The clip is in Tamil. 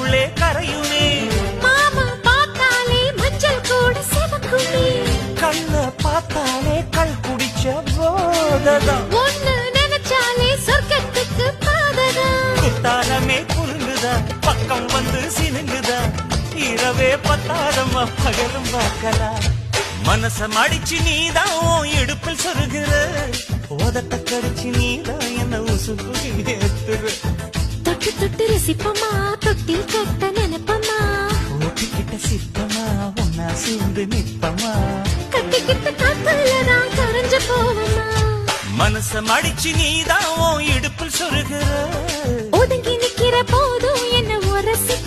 உள்ளே கரையுமே. மாமா பார்த்தாலே மஞ்சள் கூட சிவக்குமே. கண்ண பார்த்தாலே கல் குடிச்ச போததான். ஒன்னு நினைச்சாலே சொர்க்கத்துக்கு பாததான். குத்தாலமே குலுங்குதா பக்கம் வந்து சினுங்குதா. இரவே பத்தாதம்மா பகலும் பார்க்கலாம். மனச மடிச்சு நீதான் இடுப்பில் சொருகிற. உதட்ட கடிச்சு நீதான் என்ன உசுப்பு ஏத்துற. தொட்டு தொட்டு ரசிப்பமா தொட்டில் கட்ட நினைப்பமா. ஓட்டிக்கிட்ட சித்தமா ஒன்னா சேர்ந்து நிற்பமா. கட்டிக்கிட்ட காத்துலதான் கரைஞ்சு போவமா. மனச மடிச்சு நீதான் இடுப்பில் சொருகிற. ஒதுங்கி நிக்கிற போதும் என்ன உரசி